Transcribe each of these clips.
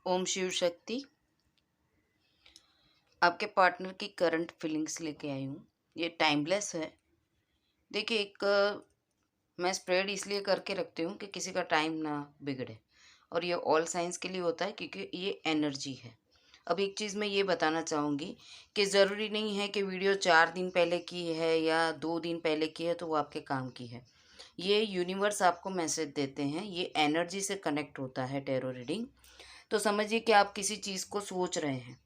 ओम शिव शक्ति। आपके पार्टनर की current feelings लेके आई हूँ। ये टाइमलेस है। देखिए, मैं स्प्रेड इसलिए करके रखती हूँ कि किसी का टाइम ना बिगड़े, और ये ऑल साइंस के लिए होता है क्योंकि ये एनर्जी है। अब एक चीज़ मैं ये बताना चाहूँगी कि ज़रूरी नहीं है कि वीडियो 4 दिन पहले की है या 2 दिन पहले की है तो वो आपके काम की है। ये यूनिवर्स आपको मैसेज देते हैं, ये एनर्जी से कनेक्ट होता है टैरो रीडिंग। तो समझिए कि आप किसी चीज़ को सोच रहे हैं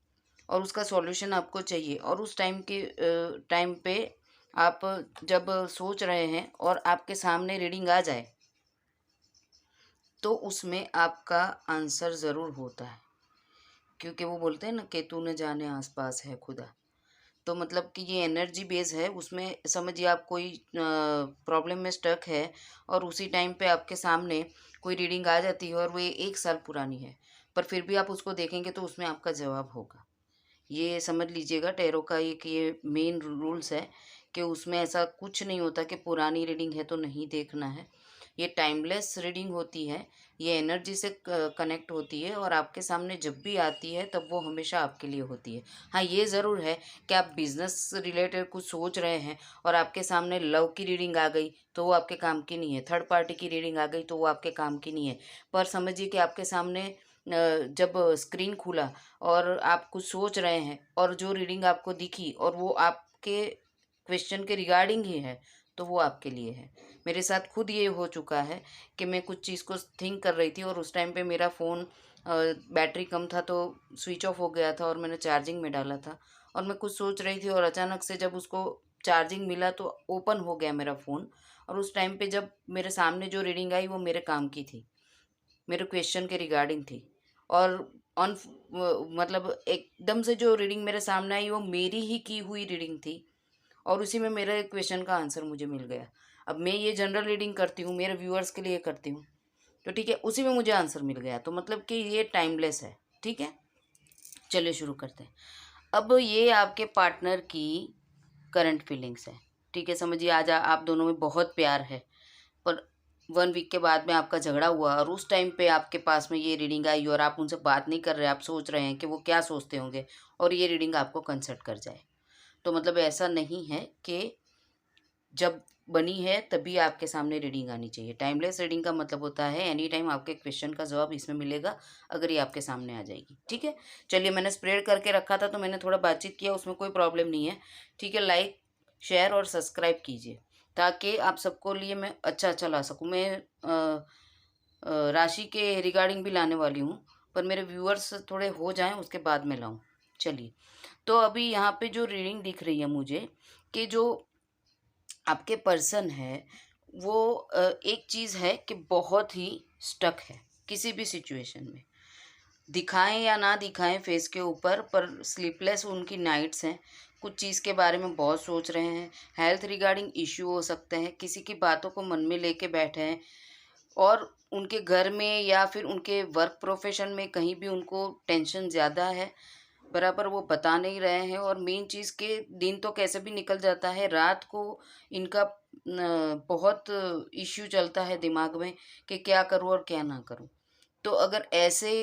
और उसका सॉल्यूशन आपको चाहिए, और उस टाइम पे आप जब सोच रहे हैं और आपके सामने रीडिंग आ जाए तो उसमें आपका आंसर ज़रूर होता है, क्योंकि वो बोलते हैं ना कि तू न जाने आसपास है खुदा। तो मतलब कि ये एनर्जी बेस है, उसमें समझिए आप कोई प्रॉब्लम में स्टक है और उसी टाइम पे आपके सामने कोई रीडिंग आ जाती है और वो 1 साल पुरानी है, पर फिर भी आप उसको देखेंगे तो उसमें आपका जवाब होगा। ये समझ लीजिएगा, टैरो का एक ये मेन रूल्स है कि उसमें ऐसा कुछ नहीं होता कि पुरानी रीडिंग है तो नहीं देखना है। ये टाइमलेस रीडिंग होती है, ये एनर्जी से कनेक्ट होती है और आपके सामने जब भी आती है तब वो हमेशा आपके लिए होती है। हाँ, ये ज़रूर है कि आप बिजनेस रिलेटेड कुछ सोच रहे हैं और आपके सामने लव की रीडिंग आ गई तो वो आपके काम की नहीं है, थर्ड पार्टी की रीडिंग आ गई तो वो आपके काम की नहीं है। पर समझिए कि आपके सामने जब स्क्रीन खुला और आप कुछ सोच रहे हैं और जो रीडिंग आपको दिखी और वो आपके क्वेश्चन के रिगार्डिंग ही है, तो वो आपके लिए है। मेरे साथ खुद ये हो चुका है कि मैं कुछ चीज़ को थिंक कर रही थी और उस टाइम पे मेरा फ़ोन बैटरी कम था तो स्विच ऑफ हो गया था और मैंने चार्जिंग में डाला था, और मैं कुछ सोच रही थी और अचानक से जब उसको चार्जिंग मिला तो ओपन हो गया मेरा फ़ोन, और उस टाइम पे जब मेरे सामने जो रीडिंग आई वो मेरे काम की थी, मेरे क्वेश्चन के रिगार्डिंग थी। और ऑन मतलब एकदम से जो रीडिंग मेरे सामने आई वो मेरी ही की हुई रीडिंग थी, और उसी में मेरे क्वेश्चन का आंसर मुझे मिल गया। अब मैं ये जनरल रीडिंग करती हूँ, मेरे व्यूअर्स के लिए करती हूँ, तो ठीक है, उसी में मुझे आंसर मिल गया, तो मतलब कि ये टाइमलेस है। ठीक है, चलिए शुरू करते हैं। अब ये आपके पार्टनर की करंट फीलिंग्स है। ठीक है, समझिए आज आप दोनों में बहुत प्यार है, पर 1 वीक के बाद में आपका झगड़ा हुआ और उस टाइम पे आपके पास में ये रीडिंग आई और आप उनसे बात नहीं कर रहे, आप सोच रहे हैं कि वो क्या सोचते होंगे, और ये रीडिंग आपको कंसल्ट कर जाए। तो मतलब ऐसा नहीं है कि जब बनी है तभी आपके सामने रीडिंग आनी चाहिए। टाइमलेस रीडिंग का मतलब होता है एनी टाइम आपके क्वेश्चन का जवाब इसमें मिलेगा, अगर ये आपके सामने आ जाएगी। ठीक है, चलिए, मैंने स्प्रेड करके रखा था तो मैंने थोड़ा बातचीत किया, उसमें कोई प्रॉब्लम नहीं है। ठीक है, लाइक शेयर और सब्सक्राइब कीजिए ताकि आप सबको लिए मैं अच्छा अच्छा ला सकूँ। मैं राशि के रिगार्डिंग भी लाने वाली हूँ, पर मेरे व्यूअर्स थोड़े हो जाएं उसके बाद में लाऊं। चलिए, तो अभी यहाँ पे जो रीडिंग दिख रही है मुझे कि जो आपके पर्सन है वो एक चीज़ है कि बहुत ही स्टक है किसी भी सिचुएशन में, दिखाएं या ना दिखाएं फेस के ऊपर, पर स्लीपलेस उनकी नाइट्स हैं। कुछ चीज़ के बारे में बहुत सोच रहे हैं, हेल्थ रिगार्डिंग इश्यू हो सकते हैं, किसी की बातों को मन में लेके बैठे हैं, और उनके घर में या फिर उनके वर्क प्रोफेशन में कहीं भी उनको टेंशन ज़्यादा है, बराबर वो बता नहीं रहे हैं। और मेन चीज़ के दिन तो कैसे भी निकल जाता है, रात को इनका बहुत इश्यू चलता है दिमाग में कि क्या करूँ और क्या ना करूँ। तो अगर ऐसे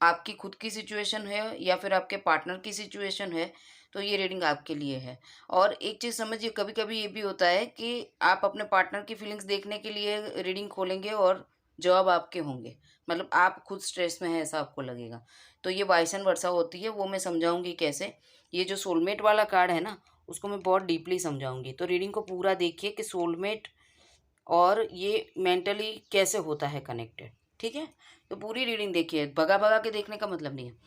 आपकी खुद की सिचुएशन है या फिर आपके पार्टनर की सिचुएशन है तो ये रीडिंग आपके लिए है। और एक चीज़ समझिए, कभी कभी ये भी होता है कि आप अपने पार्टनर की फीलिंग्स देखने के लिए रीडिंग खोलेंगे और जवाब आपके होंगे, मतलब आप खुद स्ट्रेस में है ऐसा आपको लगेगा। तो ये वाइस एंड वर्सा होती है, वो मैं समझाऊंगी कैसे। ये जो सोलमेट वाला कार्ड है ना, उसको मैं बहुत डीपली समझाऊंगी, तो रीडिंग को पूरा देखिए कि सोलमेट और ये मेंटली कैसे होता है कनेक्टेड। ठीक है, तो पूरी रीडिंग देखिए, भगा भगा के देखने का मतलब नहीं है।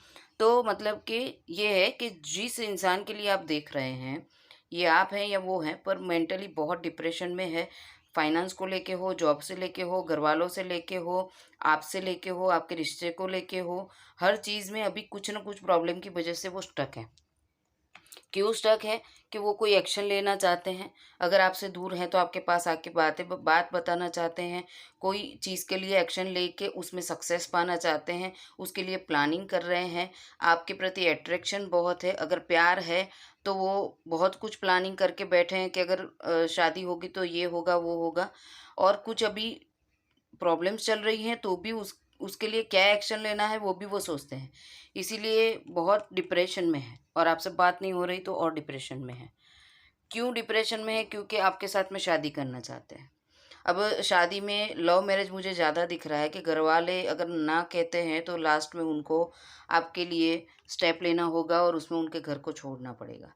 तो मतलब कि ये है कि जिस इंसान के लिए आप देख रहे हैं, ये आप हैं या वो हैं, पर मेंटली बहुत डिप्रेशन में है। फाइनेंस को लेके हो, जॉब से लेके हो, घर वालों से लेके हो, आपसे लेके हो, आपके रिश्ते को लेके हो, हर चीज़ में अभी कुछ ना कुछ प्रॉब्लम की वजह से वो स्टक है। क्यों स्टक है कि वो कोई एक्शन लेना चाहते हैं, अगर आपसे दूर हैं तो आपके पास आके बात बताना चाहते हैं, कोई चीज़ के लिए एक्शन लेके उसमें सक्सेस पाना चाहते हैं, उसके लिए प्लानिंग कर रहे हैं। आपके प्रति अट्रैक्शन बहुत है, अगर प्यार है तो वो बहुत कुछ प्लानिंग करके बैठे हैं कि अगर शादी होगी तो ये होगा वो होगा। और कुछ अभी प्रॉब्लम्स चल रही हैं तो भी उसके लिए क्या एक्शन लेना है वो भी वो सोचते हैं। इसीलिए बहुत डिप्रेशन में है और आपसे बात नहीं हो रही तो और डिप्रेशन में है। क्यों डिप्रेशन में है? क्योंकि आपके साथ में शादी करना चाहते हैं। अब शादी में लव मैरिज मुझे ज़्यादा दिख रहा है कि घरवाले अगर ना कहते हैं तो लास्ट में उनको आपके लिए स्टेप लेना होगा और उसमें उनके घर को छोड़ना पड़ेगा।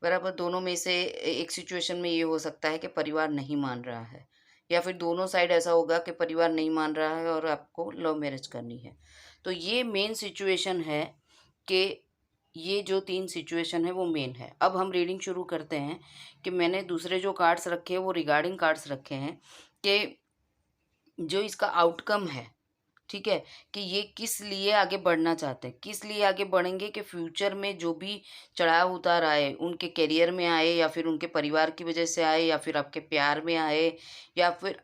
बराबर, दोनों में से एक सिचुएशन में ये हो सकता है कि परिवार नहीं मान रहा है, या फिर दोनों साइड ऐसा होगा कि परिवार नहीं मान रहा है और आपको लव मैरिज करनी है। तो ये मेन सिचुएशन है कि ये जो 3 सिचुएशन है वो मेन है। अब हम रीडिंग शुरू करते हैं कि मैंने दूसरे जो कार्ड्स रखे हैं वो रिगार्डिंग कार्ड्स रखे हैं कि जो इसका आउटकम है, ठीक है? कि ये किस लिए आगे बढ़ना चाहते हैं, किस लिए आगे बढ़ेंगे कि फ्यूचर में जो भी चढ़ाव-उतार आए, उनके करियर में आए या फिर उनके परिवार की वजह से आए या फिर आपके प्यार में आए या फिर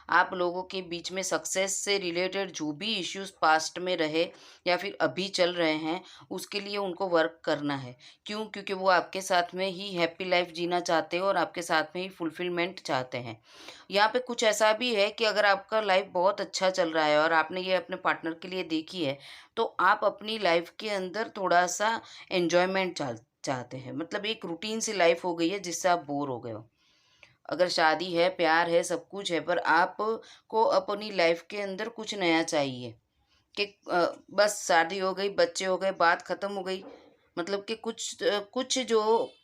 आप लोगों के बीच में सक्सेस से रिलेटेड जो भी इश्यूज़ पास्ट में रहे या फिर अभी चल रहे हैं, उसके लिए उनको वर्क करना है। क्यों? क्योंकि वो आपके साथ में ही हैप्पी लाइफ़ जीना चाहते हैं और आपके साथ में ही फुलफिलमेंट चाहते हैं। यहाँ पे कुछ ऐसा भी है कि अगर आपका लाइफ बहुत अच्छा चल रहा है और आपने ये अपने पार्टनर के लिए देखी है, तो आप अपनी लाइफ के अंदर थोड़ा-सा एन्जॉयमेंट चाहते हैं। मतलब एक रूटीन सी लाइफ हो गई है जिससे आप बोर हो गए हो। अगर शादी है, प्यार है, सब कुछ है, पर आपको अपनी लाइफ के अंदर कुछ नया चाहिए कि बस शादी हो गई, बच्चे हो गए, बात खत्म हो गई। मतलब कि कुछ जो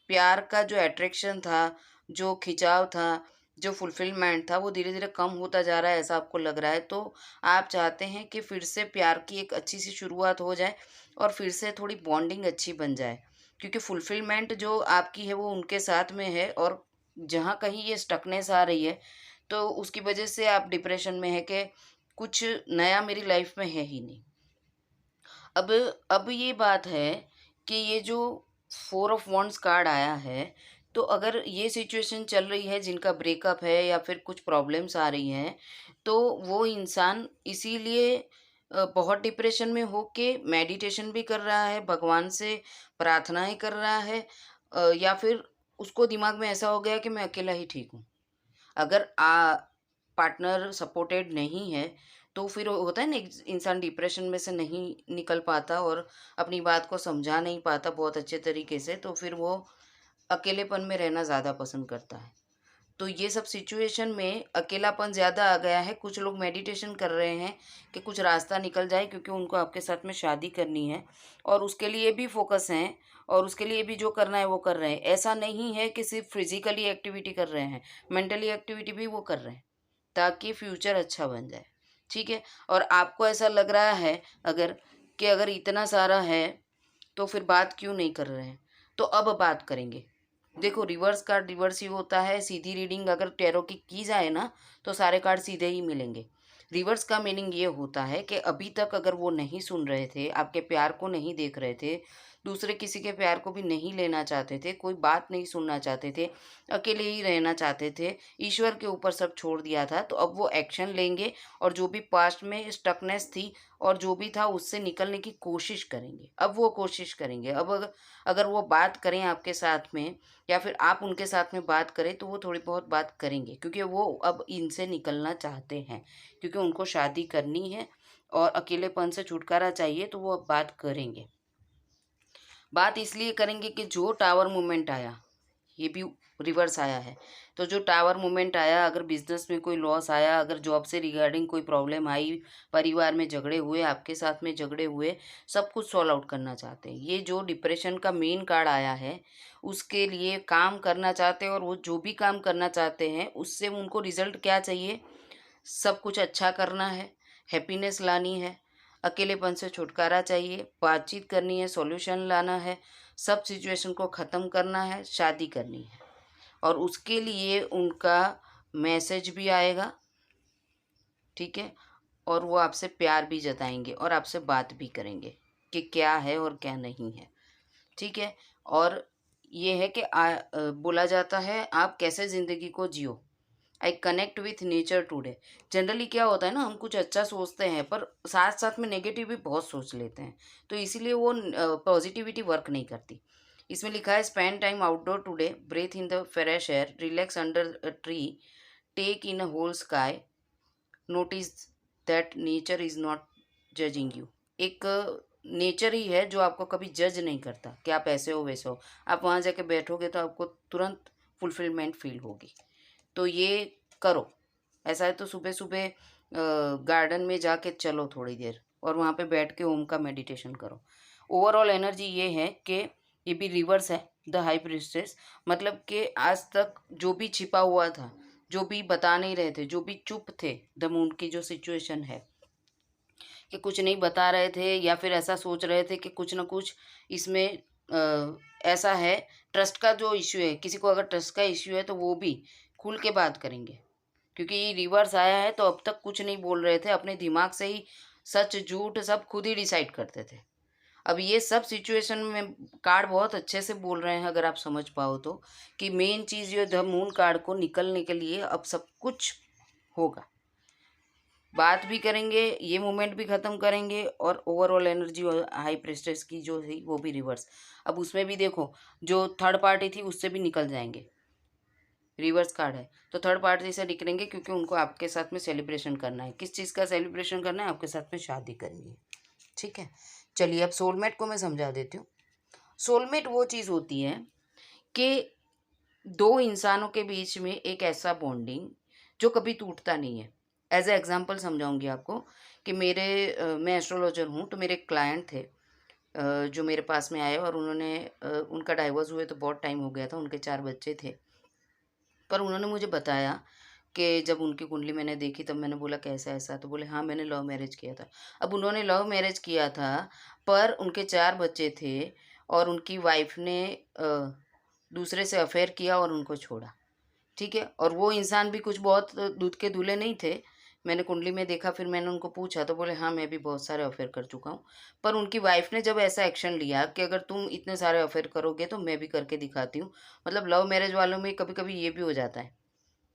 प्यार का जो अट्रैक्शन था, जो खिंचाव था, जो फुलफिलमेंट था, वो धीरे-धीरे कम होता जा रहा है, ऐसा आपको लग रहा है। तो आप चाहते हैं कि फिर से प्यार की एक अच्छी-सी शुरुआत हो जाए और फिर से थोड़ी बॉन्डिंग अच्छी बन जाए। क्योंकि फुलफिलमेंट जो आपकी है, वो उनके साथ में है और जहाँ कहीं ये स्टकनेस आ रही है, तो उसकी वजह से आप डिप्रेशन में हैं कि कुछ नया मेरी लाइफ में है ही नहीं। अब अब ये बात है कि ये जो 4 ऑफ वांड्स कार्ड आया है, तो अगर ये सिचुएशन चल रही है जिनका ब्रेकअप है या फिर कुछ प्रॉब्लम्स आ रही हैं, तो वो इंसान इसीलिए बहुत डिप्रेशन में होके मेडिटेशन भी कर रहा है, भगवान से प्रार्थनाएँ कर रहा है, या फिर उसको दिमाग में ऐसा हो गया कि मैं अकेला ही ठीक हूँ। अगर पार्टनर सपोर्टेड नहीं है, तो फिर होता है ना, एक इंसान डिप्रेशन में से नहीं निकल पाता और अपनी बात को समझा नहीं पाता बहुत अच्छे तरीके से, तो फिर वो अकेलेपन में रहना ज़्यादा पसंद करता है। तो ये सब सिचुएशन में अकेलापन ज़्यादा आ गया है। कुछ लोग मेडिटेशन कर रहे हैं कि कुछ रास्ता निकल जाए, क्योंकि उनको आपके साथ में शादी करनी है और उसके लिए भी फ़ोकस हैं और उसके लिए भी जो करना है वो कर रहे हैं। ऐसा नहीं है कि सिर्फ़ फ़िज़िकली एक्टिविटी कर रहे हैं, मेंटली एक्टिविटी भी वो कर रहे हैं, ताकि फ्यूचर अच्छा बन जाए, ठीक है? और आपको ऐसा लग रहा है अगर कि अगर इतना सारा है, तो फिर बात क्यों नहीं कर रहे हैं? तो अब बात करेंगे। देखो, रिवर्स कार्ड रिवर्स ही होता है। सीधी रीडिंग अगर टैरो की जाए ना, तो सारे कार्ड सीधे ही मिलेंगे। रिवर्स का मीनिंग ये होता है कि अभी तक अगर वो नहीं सुन रहे थे, आपके प्यार को नहीं देख रहे थे, दूसरे किसी के प्यार को भी नहीं लेना चाहते थे, कोई बात नहीं सुनना चाहते थे, अकेले ही रहना चाहते थे, ईश्वर के ऊपर सब छोड़ दिया था, तो अब वो एक्शन लेंगे और जो भी पास्ट में स्टकनेस थी और जो भी था उससे निकलने की कोशिश करेंगे। अब वो कोशिश करेंगे। अब अगर वो बात करें आपके साथ में या फिर आप उनके साथ में बात करें, तो वो थोड़ी बहुत बात करेंगे, क्योंकि वो अब इनसे निकलना चाहते हैं, क्योंकि उनको शादी करनी है और अकेलेपन से छुटकारा चाहिए, तो वो अब बात करेंगे। बात इसलिए करेंगे कि जो टावर मूवमेंट आया, ये भी रिवर्स आया है, तो जो टावर मूवमेंट आया, अगर बिजनेस में कोई लॉस आया, अगर जॉब से रिगार्डिंग कोई प्रॉब्लम आई, परिवार में झगड़े हुए, आपके साथ में झगड़े हुए, सब कुछ सॉल्व आउट करना चाहते हैं। ये जो डिप्रेशन का मेन कार्ड आया है, उसके लिए काम करना चाहते हैं और वो जो भी काम करना चाहते हैं, उससे उनको रिजल्ट क्या चाहिए? सब कुछ अच्छा करना है, हैप्पीनेस लानी है, अकेलेपन से छुटकारा चाहिए, बातचीत करनी है, सॉल्यूशन लाना है, सब सिचुएशन को ख़त्म करना है, शादी करनी है। और उसके लिए उनका मैसेज भी आएगा, ठीक है? और वो आपसे प्यार भी जताएँगे और आपसे बात भी करेंगे कि क्या है और क्या नहीं है, ठीक है? और ये है कि बोला जाता है, आप कैसे ज़िंदगी को जियो। I connect with nature today. Generally क्या होता है ना, हम कुछ अच्छा सोचते हैं पर साथ साथ में नेगेटिव भी बहुत सोच लेते हैं, तो इसीलिए वो पॉजिटिविटी वर्क नहीं करती। इसमें लिखा है, spend time outdoor today, breathe in the fresh air, relax under a tree, take in a whole sky, notice that nature is not judging you. एक नेचर ही है जो आपको कभी जज नहीं करता कि आप ऐसे हो वैसे हो। आप वहाँ जाके बैठोगे तो आपको तुरंत फुलफिलमेंट फील होगी। तो ये करो। ऐसा है तो सुबह-सुबह गार्डन में जाके चलो थोड़ी देर और वहाँ पे बैठ के ओम का मेडिटेशन करो। ओवरऑल एनर्जी ये है कि ये भी रिवर्स है, द हाई प्रीस्टेस, मतलब कि आज तक जो भी छिपा हुआ था, जो भी बता नहीं रहे थे, जो भी चुप थे, द मून की जो सिचुएशन है कि कुछ नहीं बता रहे थे या फिर ऐसा सोच रहे थे कि कुछ न कुछ इसमें ऐसा है, ट्रस्ट का जो इश्यू है, किसी को अगर ट्रस्ट का इश्यू है तो वो भी खुल के बात करेंगे। क्योंकि ये रिवर्स आया है तो अब तक कुछ नहीं बोल रहे थे, अपने दिमाग से ही सच झूठ सब खुद ही डिसाइड करते थे। अब ये सब सिचुएशन में कार्ड बहुत अच्छे से बोल रहे हैं, अगर आप समझ पाओ तो, कि मेन चीज़ ये द मून कार्ड को निकलने के लिए अब सब कुछ होगा। बात भी करेंगे, ये मूवमेंट भी ख़त्म करेंगे और ओवरऑल एनर्जी और हाई प्रेस्टेस की जो थी वो भी रिवर्स। अब उसमें भी देखो, जो थर्ड पार्टी थी उससे भी निकल जाएंगे। रिवर्स कार्ड है तो थर्ड पार्टी से निकलेंगे क्योंकि उनको आपके साथ में सेलिब्रेशन करना है। किस चीज़ का सेलिब्रेशन करना है? आपके साथ में शादी करनी है। ठीक है, चलिए अब सोलमेट को मैं समझा देती हूँ। सोलमेट वो चीज़ होती है कि दो इंसानों के बीच में एक ऐसा बॉन्डिंग जो कभी टूटता नहीं है। एज ए एग्जाम्पल समझाऊंगी आपको कि मैं एस्ट्रोलॉजर हूँ, तो मेरे क्लाइंट थे जो मेरे पास में आए और उनका डाइवोर्स हुए तो बहुत टाइम हो गया था, उनके 4 बच्चे थे। पर उन्होंने मुझे बताया कि जब उनकी कुंडली मैंने देखी तब मैंने बोला कैसा ऐसा? तो बोले हाँ, मैंने लव मैरिज किया था। अब उन्होंने लव मैरिज किया था पर उनके 4 बच्चे थे और उनकी वाइफ़ ने दूसरे से अफ़ेयर किया और उनको छोड़ा। ठीक है? और वो इंसान भी कुछ बहुत दूध के दूल्हे नहीं थे। मैंने कुंडली में देखा, फिर मैंने उनको पूछा तो बोले हाँ, मैं भी बहुत सारे अफ़ेयर कर चुका हूँ। पर उनकी वाइफ़ ने जब ऐसा एक्शन लिया कि अगर तुम इतने सारे अफ़ेयर करोगे तो मैं भी करके दिखाती हूँ। मतलब लव मैरिज वालों में कभी-कभी ये भी हो जाता है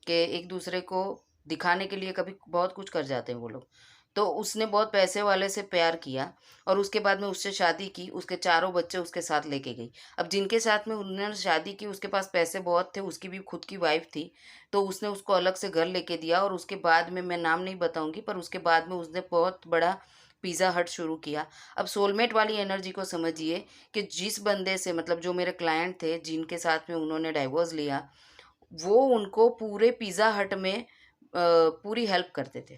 कि एक-दूसरे को दिखाने के लिए कभी बहुत कुछ कर जाते हैं वो लोग। तो उसने बहुत पैसे वाले से प्यार किया और उसके बाद में उससे शादी की, उसके चारों बच्चे उसके साथ लेके गई। अब जिनके साथ में उन्होंने शादी की उसके पास पैसे बहुत थे, उसकी भी खुद की वाइफ़ थी, तो उसने उसको अलग से घर लेके दिया और उसके बाद में मैं नाम नहीं बताऊँगी, पर उसके बाद में उसने बहुत बड़ा पिज़्ज़ा हट शुरू किया। अब सोलमेट वाली एनर्जी को समझिए कि जिस बंदे से, मतलब जो मेरे क्लाइंट थे, जिनके साथ में उन्होंने डाइवोर्स लिया, वो उनको पूरे पिज़्ज़ा हट में पूरी हेल्प करते थे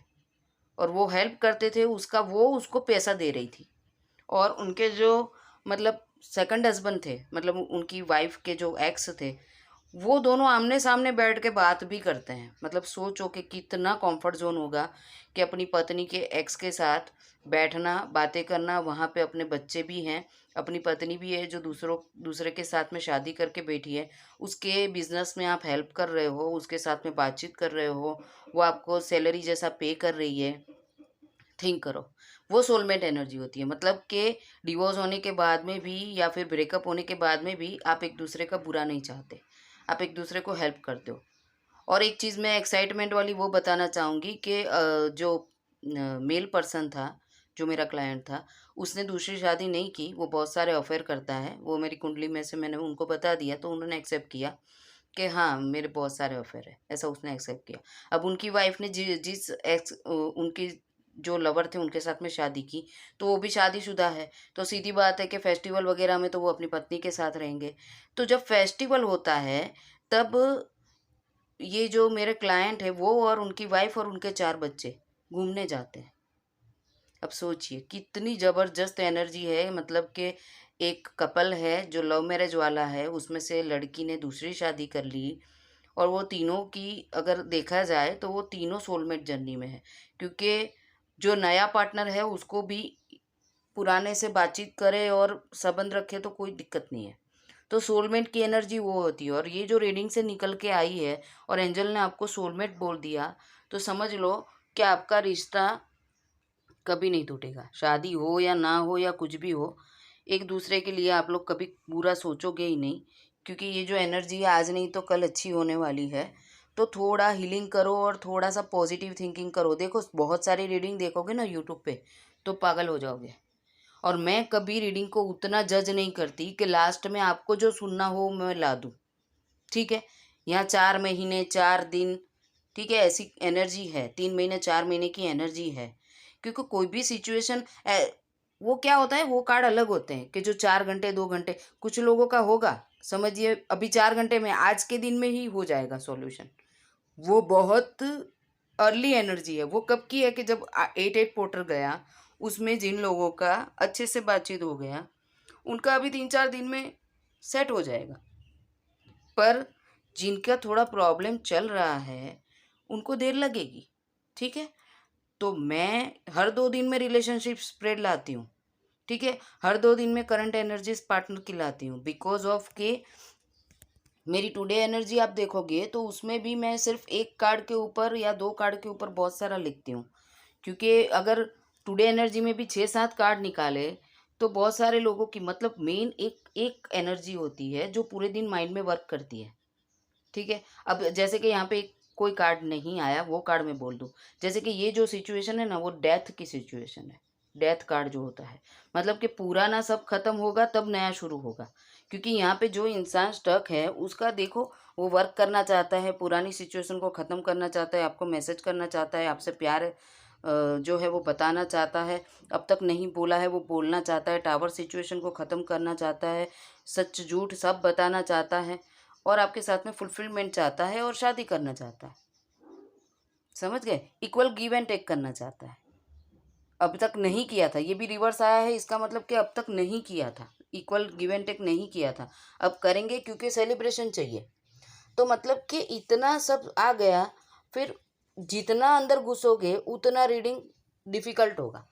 और वो हेल्प करते थे, उसका वो उसको पैसा दे रही थी। और उनके जो, मतलब सेकंड हस्बैंड थे, मतलब उनकी वाइफ़ के जो एक्स थे, वो दोनों आमने-सामने बैठ के बात भी करते हैं। मतलब सोचो कि कितना कम्फ़र्ट ज़ोन होगा कि अपनी पत्नी के एक्स के साथ बैठना, बातें करना, वहाँ पे अपने बच्चे भी हैं, अपनी पत्नी भी है जो दूसरे के साथ में शादी करके बैठी है, उसके बिज़नेस में आप हेल्प कर रहे हो, उसके साथ में बातचीत कर रहे हो, वो आपको सैलरी जैसा पे कर रही है। थिंक करो, वो सोलमेट एनर्जी होती है। मतलब कि डिवोर्स होने के बाद में भी या फिर ब्रेकअप होने के बाद में भी आप एक दूसरे का बुरा नहीं चाहते, आप एक दूसरे को हेल्प करते हो। और एक चीज़ मैं एक्साइटमेंट वाली वो बताना चाहूँगी कि जो मेल पर्सन था, जो मेरा क्लाइंट था, उसने दूसरी शादी नहीं की, वो बहुत सारे अफेयर करता है। वो मेरी कुंडली में से मैंने उनको बता दिया तो उन्होंने एक्सेप्ट किया कि हाँ, मेरे बहुत सारे अफेयर हैं, ऐसा उसने एक्सेप्ट किया। अब उनकी वाइफ़ ने जिस उनकी जो लवर थे उनके साथ में शादी की, तो वो भी शादीशुदा है, तो सीधी बात है कि फेस्टिवल वगैरह में तो वो अपनी पत्नी के साथ रहेंगे। तो जब फेस्टिवल होता है, तब ये जो मेरे क्लाइंट है वो और उनकी वाइफ़ और उनके 4 बच्चे घूमने जाते हैं। अब सोचिए कितनी ज़बरदस्त एनर्जी है, मतलब कि एक कपल है जो लव मैरिज वाला है, उसमें से लड़की ने दूसरी शादी कर ली और वो तीनों की अगर देखा जाए तो वो तीनों सोलमेट जर्नी में है। क्योंकि जो नया पार्टनर है उसको भी पुराने से बातचीत करे और संबंध रखे तो कोई दिक्कत नहीं है। तो सोलमेट की एनर्जी वो होती है और ये जो रीडिंग से निकल के आई है और एंजल ने आपको सोलमेट बोल दिया, तो समझ लो कि आपका रिश्ता कभी नहीं टूटेगा। शादी हो या ना हो या कुछ भी हो, एक दूसरे के लिए आप लोग कभी बुरा सोचोगे ही नहीं, क्योंकि ये जो एनर्जी है आज नहीं तो कल अच्छी होने वाली है। तो थोड़ा हीलिंग करो और थोड़ा-सा पॉजिटिव थिंकिंग करो। देखो बहुत सारी रीडिंग देखोगे ना यूट्यूब पे, तो पागल हो जाओगे। और मैं कभी रीडिंग को उतना जज नहीं करती कि लास्ट में आपको जो सुनना हो मैं ला दूँ, ठीक है? यहाँ 4 महीने, 4 दिन, ठीक है? ऐसी एनर्जी है, 3 महीने, 4 महीने की एनर्जी है। क्योंकि कोई भी सिचुएशन वो क्या होता है, वो कार्ड अलग होते हैं कि जो 4 घंटे 2 घंटे कुछ लोगों का होगा, समझिए अभी 4 घंटे में आज के दिन में ही हो जाएगा सॉल्यूशन। वो बहुत अर्ली एनर्जी है। वो कब की है कि जब 8 पोर्टर गया, उसमें जिन लोगों का अच्छे से बातचीत हो गया, उनका अभी 3-4 दिन में सेट हो जाएगा। पर जिनका थोड़ा प्रॉब्लम चल रहा है उनको देर लगेगी। ठीक है, तो मैं हर 2 दिन में रिलेशनशिप स्प्रेड लाती हूँ। ठीक है, हर 2 दिन में करंट एनर्जीज पार्टनर की लाती हूँ, बिकॉज ऑफ के मेरी टुडे एनर्जी आप देखोगे तो उसमें भी मैं सिर्फ एक कार्ड के ऊपर या 2 कार्ड के ऊपर बहुत सारा लिखती हूँ। क्योंकि अगर टुडे एनर्जी में भी 6-7 कार्ड निकाले तो बहुत सारे लोगों की, मतलब मेन एक एक एनर्जी होती है जो पूरे दिन माइंड में वर्क करती है। ठीक है, अब जैसे कि यहाँ पे कोई कार्ड नहीं आया, वो कार्ड मैं बोल दूँ। जैसे कि ये जो सिचुएशन है ना, वो डेथ की सिचुएशन है। डेथ कार्ड जो होता है, मतलब कि पुराना सब खत्म होगा तब नया शुरू होगा। क्योंकि यहाँ पे जो इंसान स्टक है उसका देखो, वो वर्क करना चाहता है, पुरानी सिचुएशन को ख़त्म करना चाहता है, आपको मैसेज करना चाहता है, आपसे प्यार जो है वो बताना चाहता है, अब तक नहीं बोला है वो बोलना चाहता है, टावर सिचुएशन को ख़त्म करना चाहता है, सच झूठ सब बताना चाहता है, और आपके साथ में फुलफिलमेंट चाहता है और शादी करना चाहता है। समझ गए? इक्वल गिव एंड टेक करना चाहता है। अब तक नहीं किया था, ये भी रिवर्स आया है, इसका मतलब कि अब तक नहीं किया था, इक्वल गिव एंड टेक नहीं किया था, अब करेंगे क्योंकि सेलिब्रेशन चाहिए। तो मतलब कि इतना सब आ गया, फिर जितना अंदर घुसोगे उतना रीडिंग डिफिकल्ट होगा।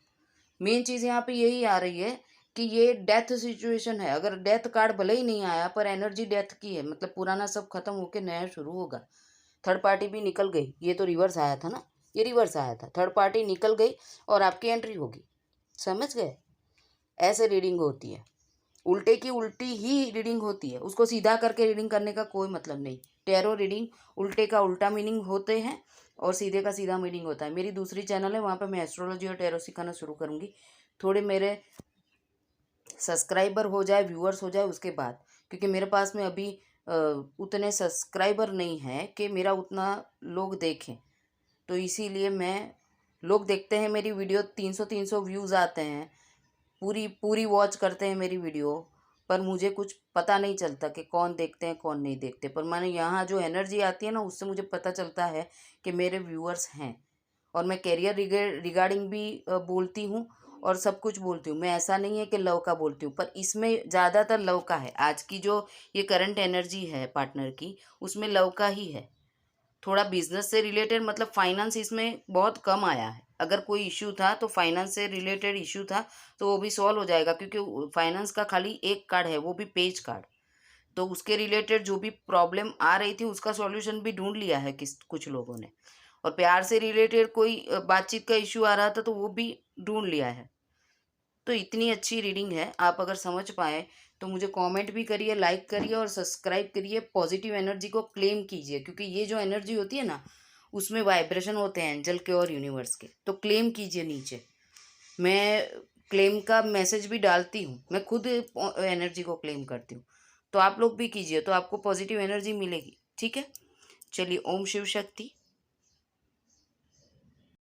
मेन चीज़ यहाँ पे यही आ रही है कि ये डेथ सिचुएशन है। अगर डेथ कार्ड भले ही नहीं आया पर एनर्जी डेथ की है, मतलब पुराना सब खत्म होके नया शुरू होगा। थर्ड पार्टी भी निकल गई, ये तो रिवर्स आया था ना, ये रिवर्स आया था, थर्ड पार्टी निकल गई और आपकी एंट्री होगी। समझ गए? ऐसे रीडिंग होती है, उल्टे की उल्टी ही रीडिंग होती है, उसको सीधा करके रीडिंग करने का कोई मतलब नहीं। टैरो रीडिंग उल्टे का उल्टा मीनिंग होते हैं और सीधे का सीधा मीनिंग होता है। मेरी दूसरी चैनल है, वहाँ पे मैं एस्ट्रोलॉजी और टैरो सिखाना शुरू करूँगी। थोड़े मेरे सब्सक्राइबर हो जाए, व्यूअर्स हो जाए उसके बाद, क्योंकि मेरे पास में अभी उतने सब्सक्राइबर नहीं हैं कि मेरा उतना लोग देखें। तो इसीलिए मैं, लोग देखते हैं मेरी वीडियो, 300 व्यूज़ आते हैं, पूरी पूरी वॉच करते हैं मेरी वीडियो, पर मुझे कुछ पता नहीं चलता कि कौन देखते हैं कौन नहीं देखते। पर मैंने यहाँ जो एनर्जी आती है ना, उससे मुझे पता चलता है कि मेरे व्यूअर्स हैं। और मैं कैरियर रिगार्डिंग भी बोलती हूँ और सब कुछ बोलती हूँ। मैं, ऐसा नहीं है कि लव का बोलती हूँ, पर इसमें ज़्यादातर लव का है। आज की जो ये करंट एनर्जी है पार्टनर की, उसमें लव का ही है। थोड़ा बिजनेस से रिलेटेड, मतलब फाइनेंस इसमें बहुत कम आया है। अगर कोई इशू था तो फाइनेंस से रिलेटेड इशू था, तो वो भी सॉल्व हो जाएगा, क्योंकि फाइनेंस का खाली एक कार्ड है, वो भी पेज कार्ड। तो उसके रिलेटेड जो भी प्रॉब्लम आ रही थी उसका सॉल्यूशन भी ढूंढ लिया है कुछ लोगों ने। और प्यार से रिलेटेड कोई बातचीत का इशू आ रहा था तो वो भी ढूंढ लिया है। तो इतनी अच्छी रीडिंग है, आप अगर समझ पाए तो मुझे कमेंट भी करिए, लाइक करिए और सब्सक्राइब करिए। पॉजिटिव एनर्जी को क्लेम कीजिए, क्योंकि ये जो एनर्जी होती है ना, उसमें वाइब्रेशन होते हैं एंजल के और यूनिवर्स के। तो क्लेम कीजिए नीचे, मैं क्लेम का मैसेज भी डालती हूँ, मैं खुद एनर्जी को क्लेम करती हूँ। तो आप लोग भी कीजिए, तो आपको पॉजिटिव एनर्जी मिलेगी। ठीक है, चलिए, ओम शिव शक्ति।